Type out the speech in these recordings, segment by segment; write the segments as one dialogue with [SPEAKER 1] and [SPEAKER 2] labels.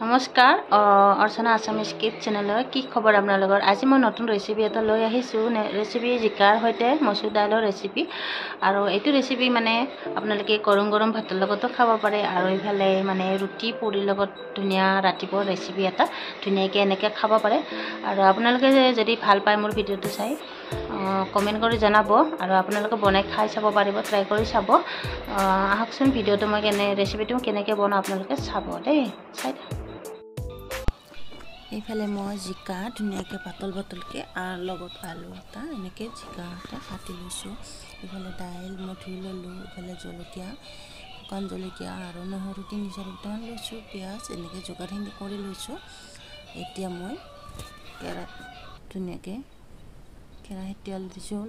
[SPEAKER 1] নমস্কাৰ অৰ্চনা Assamese kit চেনেলৰ কি খবৰ আপোনালোকৰ আজি মই নতুন ৰেচিপি এটা লৈ আহিছোঁ ৰেচিপি জিকাৰ সৈতে মচুৰ দাইলৰ ৰেচিপি আৰু এইটো ৰেচিপি মানে আপোনালোকে গৰম গৰম ভাতৰ লগতো খাব পাৰে আৰু ইফালে মানে ৰুটি পুৰিৰ লগত ধুনীয়া ৰাতিপুৱাৰ ৰেচিপি এটা ধুনীয়াকৈ এনেকৈ খাব পাৰে আৰু আপোনালোকে যদি ভাল পায় মোৰ ভিডিঅ'টো চাই কমেণ্ট কৰি জনাব আৰু আপোনালোকে বনাই খাই চাব পাৰিব ট্ৰাই কৰি চাব আহকচোন ভিডিঅ'টো মই ৰেচিপিটো কেনেকৈ বনাওঁ আপোনালোকে চাব দেই চাই এইফালে মই জিকা ধুনীয়াকৈ পাতল পাতলকৈ লগত আলু এটা এনেকৈ জিকা এটা কাটি লৈছোঁ ইফালে দাইল মই ধুই ল'লোঁ ইফালে জলকীয়া শুকান জলকীয়া আৰু নহৰু 3-4টামান লৈছোঁ পিঁয়াজ এনেকৈ যোগাৰখিনি কৰি লৈছোঁ এতিয়া মই ধুনীয়াকৈ কেৰাহীত তেল দিছোঁ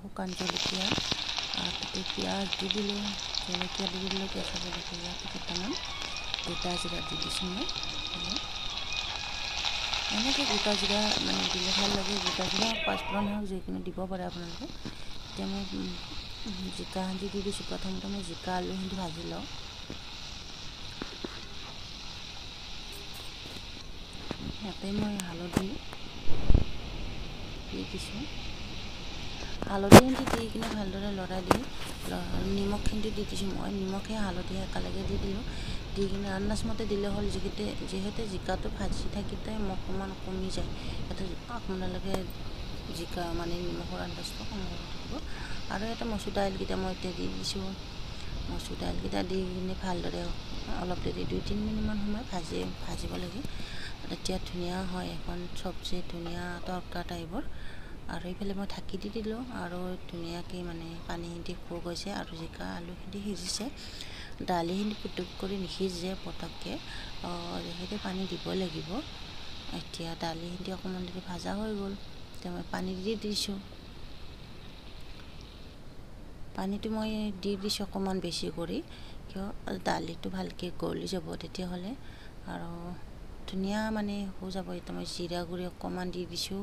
[SPEAKER 1] শুকান জলকীয়া আৰু তাতে পিঁয়াজ দি দিলোঁ জলকীয়া দি দিলোঁ কেঁচা জলকীয়া কেইটামান গোটা জিৰা দি দিছোঁ মই এনেকৈ গোটা জিৰা মানে দিলে ভাল লাগে গোটা জিৰা পাঁচফোৰণ হওক যিকোনো দিব পাৰে আপোনালোকে এতিয়া মই জিকা সানি দি দিছোঁ প্ৰথমতে মই জিকা আলুখিনি ভাজি লওঁ ইয়াতে মই হালধি দি দিছোঁ হালধিখিনি দি কিনে ভালদৰে লৰাই দি নিমখখিনি দি দিছোঁ মই নিমখে হালধি একেলগে দি দিলোঁ দি কিনে আন্দাজমতে দিলে হ'ল যিহেতু জিকাটো ভাজি থাকোঁতে অকণমান কমি যায় ইয়াতে আপোনালোকে জিকা মানে নিমখৰ আন্দাজটো কম কৰি থাকিব আৰু এটা মচুৰ দাইলকেইটা মই এতিয়া দি দিছোঁ মচুৰ দাইলকেইটা দি কিনে ভালদৰে অলপ দেৰি 2-3 মিনিটমান সময় ভাজিব লাগে তেতিয়া ধুনীয়া হয় এখন চব্জি ধুনীয়া তৰকা টাইপৰ আৰু এইফালে মই ঢাকি দি দিলোঁ আৰু ধুনীয়াকৈ মানে পানীখিনি শুকাই গৈছে আৰু জিকা আলুখিনি সিজিছে দালিখিনি পুটুক কৰি নিসিজে পটককৈ সেইটো পানী দিব লাগিব এতিয়া দালিখিনি অকণমান দেৰি ভাজা হৈ গ'ল এতিয়া মই পানী দি দিছোঁ পানীটো মই দি দিছোঁ অকণমান বেছি কৰি কিয় দালিটো ভালকৈ গলি যাব তেতিয়াহ'লে আৰু ধুনীয়া মানে হৈ যাব এতিয়া মই জিৰা গুড়ি অকণমান দি দিছোঁ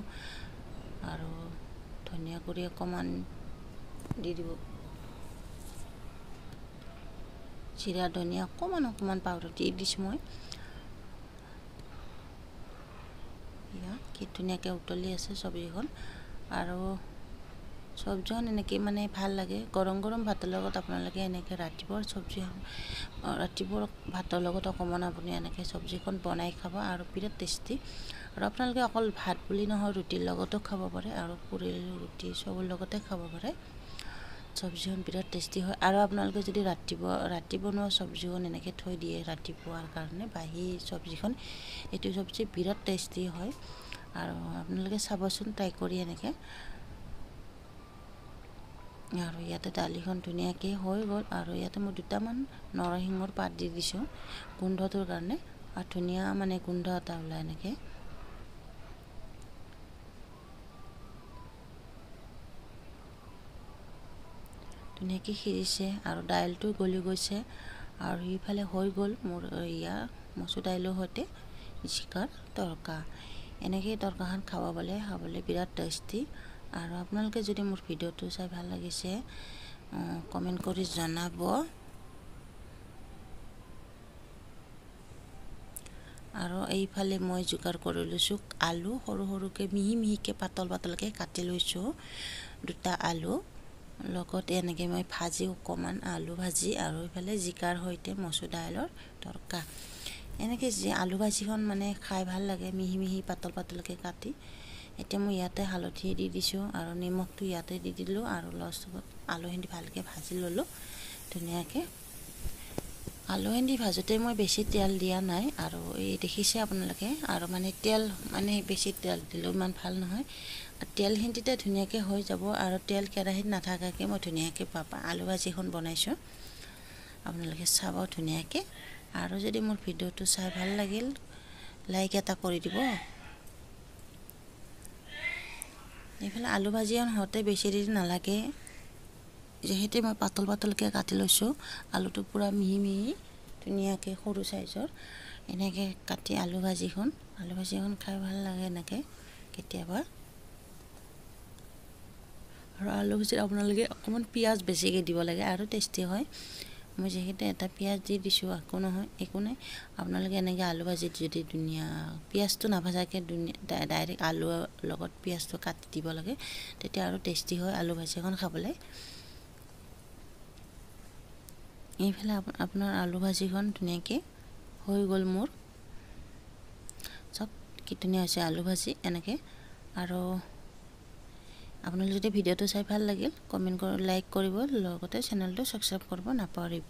[SPEAKER 1] আৰু ধনিয়া গুড়ি অকণমান দি দিব জিৰা ধনিয়া অকণমান পাউডাৰ দি দিছোঁ মই এয়া কি ধুনীয়াকৈ উতলি আছে চব্জিখন আৰু চব্জিখন এনেকৈ মানে ভাল লাগে গৰম গৰম ভাতৰ লগত আপোনালোকে এনেকৈ ৰাতিপুৱাৰ ভাতৰ লগত অকণমান আপুনি এনেকৈ চব্জিখন বনাই খাব আৰু বিৰাট টেষ্টি আৰু আপোনালোকে অকল ভাত বুলি নহয় ৰুটিৰ লগতো খাব পাৰে আৰু পুৰি ৰুটি চবৰ লগতে খাব পাৰে চব্জিখন বিৰাট টেষ্টি হয় আৰু আপোনালোকে যদি ৰাতি বনোৱা চব্জিখন এনেকৈ থৈ দিয়ে ৰাতিপুৱাৰ কাৰণে বাহি চব্জিখন এইটো চব্জি বিৰাট টেষ্টি হয় আৰু আপোনালোকে চাবচোন ট্ৰাই কৰি এনেকৈ আৰু ইয়াতে দালিখন ধুনীয়াকৈ হৈ গ'ল আৰু ইয়াতে মই 2টামান নৰসিংহৰ পাত দি দিছোঁ গোন্ধটোৰ কাৰণে আৰু ধুনীয়া মানে গোন্ধ এটা ওলায় এনেকৈ ধুনীয়াকৈ সিজিছে আৰু দাইলটো গলি গৈছে আৰু ইফালে হৈ গ'ল মোৰ মচুৰ দাইলৰ সৈতে জিকাৰ তৰকা এনেকৈ তৰকাখন খাবলৈ বিৰাট টেষ্টি আৰু আপোনালোকে যদি মোৰ ভিডিঅ'টো চাই ভাল লাগিছে কমেণ্ট কৰি জনাব আৰু এইফালে মই যোগাৰ কৰি লৈছোঁ আলু সৰু সৰুকৈ মিহিকৈ পাতলকৈ কাটি লৈছোঁ 2টা আলু লগত এনেকৈ মই ভাজি অকণমান আলু ভাজি আৰু এইফালে জিকাৰ সৈতে মচুৰ দাইলৰ তৰকা এনেকৈ আলু ভাজিখন মানে খাই ভাল লাগে মিহি পাতলকৈ কাটি এতিয়া মই ইয়াতে হালধি দি দিছোঁ আৰু নিমখটো ইয়াতে দি দিলোঁ আৰু লাষ্টত আলুখিনি ভালকৈ ভাজি ল'লোঁ ধুনীয়াকৈ আলুখিনি ভাজোঁতে মই বেছি তেল দিয়া নাই আৰু এই দেখিছে আপোনালোকে আৰু মানে তেল মানে বেছি তেল দিলেও ইমান ভাল নহয় তেলখিনিতে ধুনীয়াকৈ হৈ যাব আৰু তেল কেৰাহীত নাথাকাকৈ মই ধুনীয়াকৈ আলু ভাজিখন বনাইছোঁ আপোনালোকে চাব ধুনীয়াকৈ আৰু যদি মোৰ ভিডিঅ'টো চাই ভাল লাগিল লাইক এটা কৰি দিব এইফালে আলু ভাজিখন হওঁতে বেছি দেৰি নালাগে যিহেতু মই পাতলকৈ কাটি লৈছোঁ আলুটো পূৰা মিহি ধুনীয়াকৈ সৰু চাইজৰ এনেকৈ কাটি আলু ভাজিখন খাই ভাল লাগে এনেকৈ কেতিয়াবা আৰু আলু ভাজিত আপোনালোকে অকণমান পিঁয়াজ বেছিকৈ দিব লাগে আৰু টেষ্টি হয় মই যিহেতু এটা পিঁয়াজ দি দিছোঁ, একো নহয়, একো নাই। আপোনালোকে এনেকৈ আলু ভাজিত যদি ধুনীয়া পিঁয়াজটো নাভাজাকৈ ডাইৰেক্ট আলুৰ লগত পিঁয়াজটো কাটি দিব লাগে, তেতিয়া আৰু টেষ্টি হয় আলু ভাজিখন খাবলৈ। এইফালে আপোনাৰ আলু ভাজিখন ধুনীয়াকৈ হৈ গ'ল মোৰ। চব কি ধুনীয়া হৈছে আলু ভাজি এনেকৈ। আৰু আপোনালোকে যদি ভিডিঅ'টো চাই ভাল লাগিল, কমেণ্ট কৰি লাইক কৰিব, লগতে চেনেলটো ছাবস্ক্ৰাইব কৰিব নাপাহৰিব।